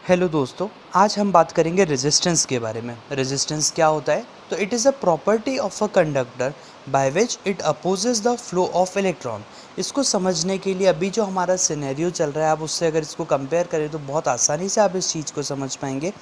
Hello दोस्तों, आज हम बात करेंगे रेजिस्टेंस के बारे में। रेजिस्टेंस क्या होता है? तो it is a property of a conductor by which it opposes the flow of electron. इसको समझने के लिए अभी जो हमारा सिनेरियो चल रहा है, आप उससे अगर इसको कंपेयर करें तो बहुत आसानी से आप इस चीज़ को समझ पाएंगे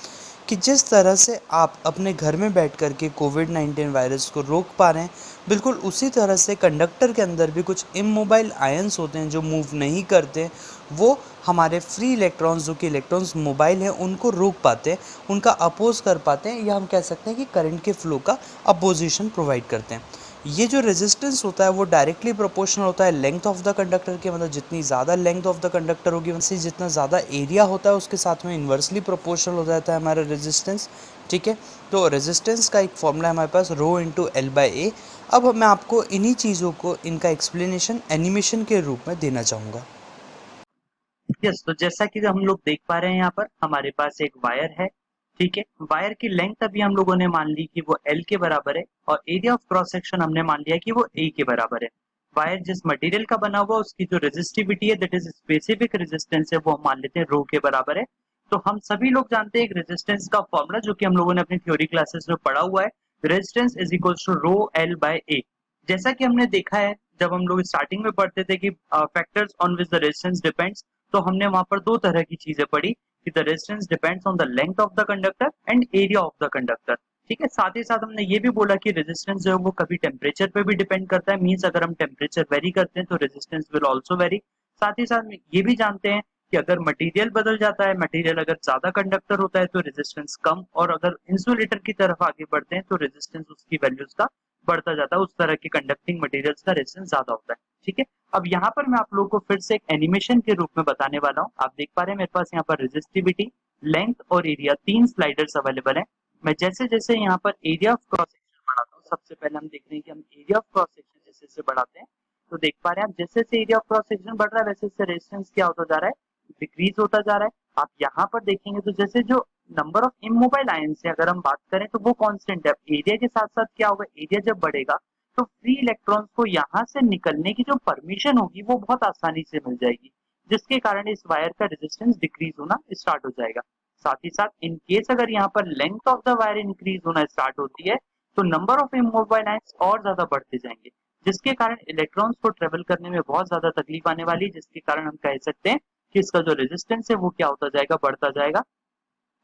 कि जिस तरह से आप अपने घर में बैठ कर के कोविड-19 वायरस को रोक पा रहे हैं, बिल्कुल उसी तरह से कंडक्टर के अंदर भी कुछ इमोबाइल आयंस होते हैं जो मूव नहीं करते। वो हमारे फ्री इलेक्ट्रॉन्स, जो कि इलेक्ट्रॉन्स मोबाइल हैं, उनको रोक पाते हैं, उनका अपोज कर पाते हैं, या हम कह सकते हैं कि करंट के फ्लो का अपोजिशन प्रोवाइड करते हैं। ये जो रेजिस्टेंस होता है वो डायरेक्टली प्रोपोर्शनल होता है लेंथ ऑफ द कंडक्टर के, मतलब जितनी ज़्यादा लेंथ ऑफ द कंडक्टर होगी वैसे जितना ज़्यादा एरिया होता है उसके साथ में इन्वर्सली प्रोपोर्शनल हो जाता है हमारा रेजिस्टेंस। ठीक है, तो रेजिस्टेंस का एक फॉर्मूला है हमारे पास, रो इंटू एल बाई ए। अब मैं आपको इन्हीं चीज़ों को, इनका एक्सप्लेनेशन एनिमेशन के रूप में देना चाहूँगा। यस, तो जैसा कि हम लोग देख पा रहे हैं यहाँ पर हमारे पास एक वायर है। ठीक है, वायर की लेंथ अभी हम लोगों ने मान ली कि वो एल के बराबर है और एरिया ऑफ क्रॉस सेक्शन हमने मान लिया कि वो ए के बराबर है। वायर जिस मटेरियल का बना हुआ उसकी जो रेजिस्टिविटी है, दैट इज स्पेसिफिक रेजिस्टेंस है, वो हम मान लेते हैं रो के बराबर है। तो हम सभी लोग जानते हैं एक रेजिस्टेंस का फॉर्मूला जो कि हम लोगों ने अपनी थ्योरी क्लासेस में पढ़ा हुआ है, resistance is equal to rho L by A. जैसा कि हमने देखा है जब हम लोग स्टार्टिंग में पढ़ते थे कि factors on which the resistance depends, तो हमने वहां पर दो तरह की चीजें पढ़ी कि the resistance depends on the length of the conductor and area of the conductor. ठीक है, साथ ही साथ हमने ये भी बोला कि रेजिस्टेंस जो है वो कभी टेम्परेचर पे भी डिपेंड करता है, मींस अगर हम टेम्परेचर वेरी करते हैं तो रेजिस्टेंस विल आल्सो वेरी। साथ ही साथ ये भी जानते हैं कि अगर मटेरियल बदल जाता है, मटेरियल अगर ज्यादा कंडक्टर होता है तो रेजिस्टेंस कम, और अगर इंसुलेटर की तरफ आगे बढ़ते हैं तो रेजिस्टेंस उसकी वैल्यूज का बढ़ता जाता है, उस तरह के कंडक्टिंग मटेरियल्स का रेजिस्टेंस ज्यादा होता है। ठीक है, अब यहाँ पर मैं आप लोगों को फिर से एक एनिमेशन के रूप में बताने वाला हूँ। आप देख पा रहे हैं मेरे पास यहाँ पर रेजिस्टिविटी, लेंथ और एरिया तीन स्लाइडर्स अवेलेबल है। मैं जैसे जैसे यहाँ पर एरिया ऑफ क्रॉस सेक्शन बढ़ाता हूँ, सबसे पहले हम देख रहे हैं कि हम एरिया ऑफ क्रॉस सेक्शन जैसे जैसे बढ़ाते हैं तो देख पा रहे हैं आप जैसे जैसे एरिया ऑफ क्रॉस सेक्शन बढ़ रहा है वैसे वैसे रेजिस्टेंस क्या होता जा रहा है, डिक्रीज होता जा रहा है। आप यहाँ पर देखेंगे तो जैसे जो नंबर ऑफ इमोबाइल आयंस है अगर हम बात करें तो वो कांस्टेंट है। एरिया के साथ साथ क्या होगा, एरिया जब बढ़ेगा तो फ्री इलेक्ट्रॉन्स को यहाँ से निकलने की जो परमिशन होगी वो बहुत आसानी से मिल जाएगी, जिसके कारण इस वायर का रेजिस्टेंस डिक्रीज होना स्टार्ट हो जाएगा। साथ ही साथ इन केस अगर यहाँ पर length of the wire increase होना स्टार्ट होती है तो नंबर ऑफ इमोबाइल आयंस और ज्यादा बढ़ते जाएंगे, जिसके कारण इलेक्ट्रॉन्स को ट्रेवल करने में बहुत ज्यादा तकलीफ आने वाली है, जिसके कारण हम कह सकते हैं कि इसका जो रेजिस्टेंस है वो क्या होता जाएगा, बढ़ता जाएगा।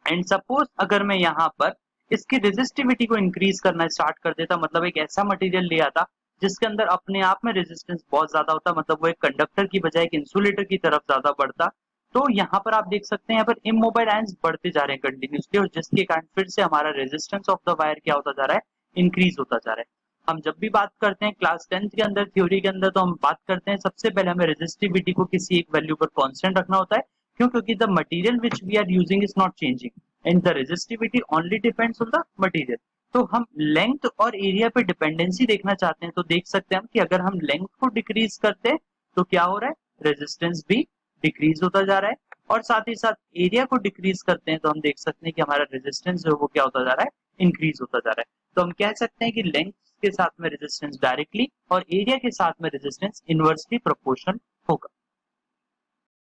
एंड सपोज अगर मैं यहाँ पर इसकी रेजिस्टिविटी को इंक्रीज करना स्टार्ट कर देता, मतलब एक ऐसा मटेरियल ले आता जिसके अंदर अपने आप में रेजिस्टेंस बहुत ज्यादा होता, मतलब वो एक कंडक्टर की बजाय एक इंसुलेटर की तरफ ज्यादा बढ़ता, तो यहाँ पर आप देख सकते हैं यहाँ पर इमोबाइल आयंस बढ़ते जा रहे हैं कंटिन्यूसली, और जिसके कारण फिर से हमारा रेजिस्टेंस ऑफ द वायर क्या होता जा रहा है, इंक्रीज होता जा रहा है। हम जब भी बात करते हैं क्लास 10th के अंदर थ्योरी के अंदर, तो हम बात करते हैं सबसे पहले हमें रेजिस्टिविटी को किसी एक वैल्यू पर कांस्टेंट रखना होता है। क्यों? क्योंकि the material which we are using is not changing and the resistivity only depends on the material. तो हम लेंथ और एरिया पे डिपेंडेंसी देखना चाहते हैं, तो देख सकते हैं हम कि अगर हम लेंथ को डिक्रीज करते हैं तो क्या हो रहा है, रेजिस्टेंस भी डिक्रीज होता जा रहा है, और साथ ही साथ एरिया को डिक्रीज करते हैं तो हम देख सकते हैं कि हमारा रेजिस्टेंस जो है वो क्या होता जा रहा है, इंक्रीज होता जा रहा है। तो हम कह सकते हैं कि लेंथ के साथ में रेजिस्टेंस डायरेक्टली और एरिया के साथ में रेजिस्टेंस इनवर्सली प्रोपोर्शनल होगा।